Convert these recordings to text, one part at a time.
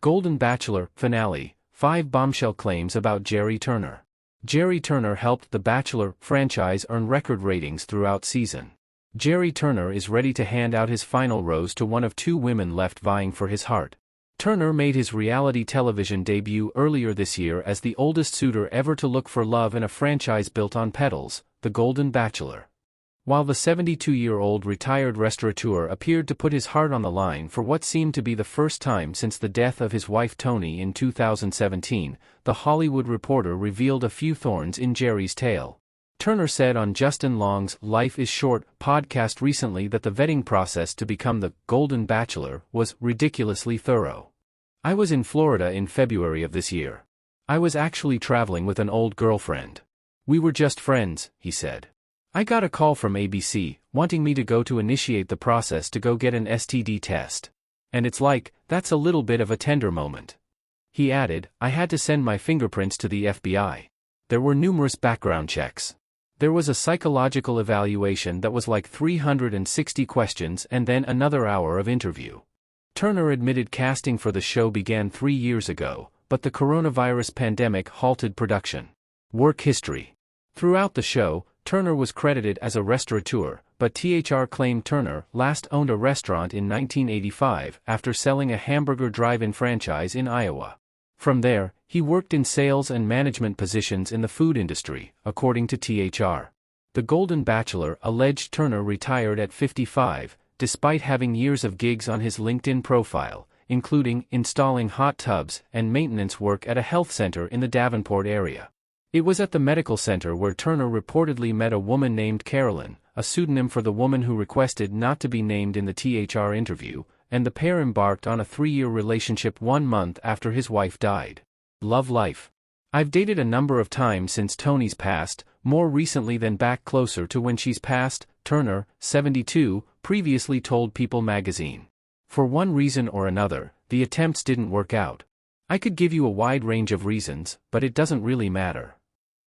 Golden Bachelor finale, 5 bombshell claims about Gerry Turner. Gerry Turner helped the Bachelor franchise earn record ratings throughout season. Gerry Turner is ready to hand out his final rose to one of 2 women left vying for his heart. Turner made his reality television debut earlier this year as the oldest suitor ever to look for love in a franchise built on petals, The Golden Bachelor. While the 72-year-old retired restaurateur appeared to put his heart on the line for what seemed to be the first time since the death of his wife Toni in 2017, The Hollywood Reporter revealed a few thorns in Gerry's tale. Turner said on Justin Long's Life is Short podcast recently that the vetting process to become the Golden Bachelor was ridiculously thorough. I was in Florida in February of this year. I was actually traveling with an old girlfriend. We were just friends, he said. I got a call from ABC, wanting me to go to initiate the process to go get an STD test. And it's like, that's a little bit of a tender moment. He added, I had to send my fingerprints to the FBI. There were numerous background checks. There was a psychological evaluation that was like 360 questions and then another hour of interview. Turner admitted casting for the show began 3 years ago, but the coronavirus pandemic halted production. Work history. Throughout the show, Turner was credited as a restaurateur, but THR claimed Turner last owned a restaurant in 1985 after selling a hamburger drive-in franchise in Iowa. From there, he worked in sales and management positions in the food industry, according to THR. The Golden Bachelor alleged Turner retired at 55, despite having years of gigs on his LinkedIn profile, including installing hot tubs and maintenance work at a health center in the Davenport area. It was at the medical center where Turner reportedly met a woman named Carolyn, a pseudonym for the woman who requested not to be named in the THR interview, and the pair embarked on a 3-year relationship 1 month after his wife died. Love life. I've dated a number of times since Toni's passed, more recently than back closer to when she's passed, Turner, 72, previously told People magazine. For one reason or another, the attempts didn't work out. I could give you a wide range of reasons, but it doesn't really matter.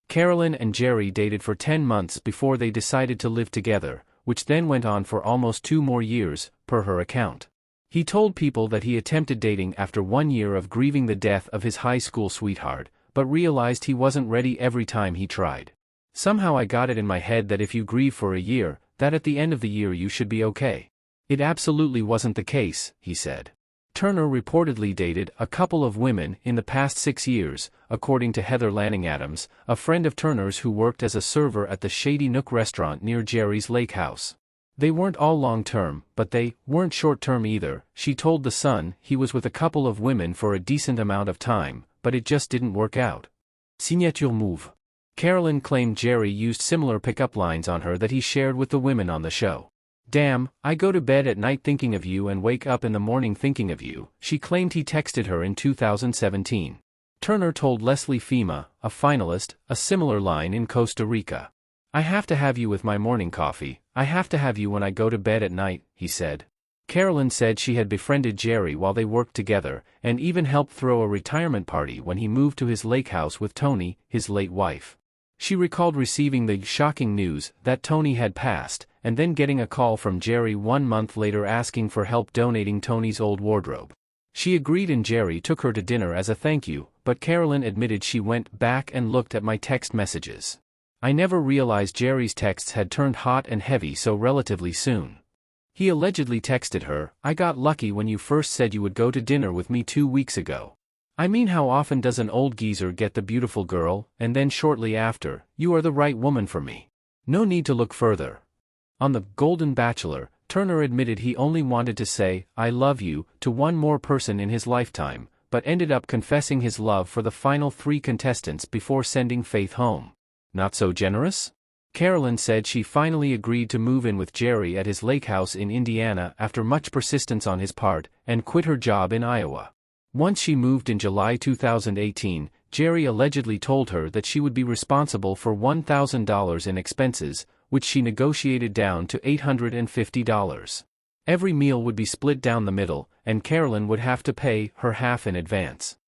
Carolyn and Gerry dated for 10 months before they decided to live together, which then went on for almost 2 more years, per her account. He told People that he attempted dating after 1 year of grieving the death of his high school sweetheart, but realized he wasn't ready every time he tried. Somehow I got it in my head that if you grieve for a year, that at the end of the year you should be okay. It absolutely wasn't the case, he said. Turner reportedly dated a couple of women in the past 6 years, according to Heather Lanning Adams, a friend of Turner's who worked as a server at the Shady Nook restaurant near Gerry's lake house. They weren't all long-term, but they weren't short-term either. She told The Sun he was with a couple of women for a decent amount of time, but it just didn't work out. Signature move. Carolyn claimed Gerry used similar pickup lines on her that he shared with the women on the show. Damn, I go to bed at night thinking of you and wake up in the morning thinking of you, she claimed he texted her in 2017. Turner told Leslie Fima, a finalist, a similar line in Costa Rica. I have to have you with my morning coffee, I have to have you when I go to bed at night, he said. Carolyn said she had befriended Gerry while they worked together, and even helped throw a retirement party when he moved to his lake house with Toni, his late wife. She recalled receiving the shocking news that Toni had passed, and then getting a call from Gerry 1 month later asking for help donating Toni's old wardrobe. She agreed and Gerry took her to dinner as a thank you, but Carolyn admitted she went back and looked at my text messages. I never realized Gerry's texts had turned hot and heavy so relatively soon. He allegedly texted her, I got lucky when you first said you would go to dinner with me 2 weeks ago. I mean, how often does an old geezer get the beautiful girl, and then shortly after, you are the right woman for me. No need to look further. On The Golden Bachelor, Turner admitted he only wanted to say, I love you, to one more person in his lifetime, but ended up confessing his love for the final 3 contestants before sending Faith home. Not so generous? Carolyn said she finally agreed to move in with Gerry at his lake house in Indiana after much persistence on his part, and quit her job in Iowa. Once she moved in July 2018, Gerry allegedly told her that she would be responsible for $1,000 in expenses, which she negotiated down to $850. Every meal would be split down the middle, and Carolyn would have to pay her half in advance.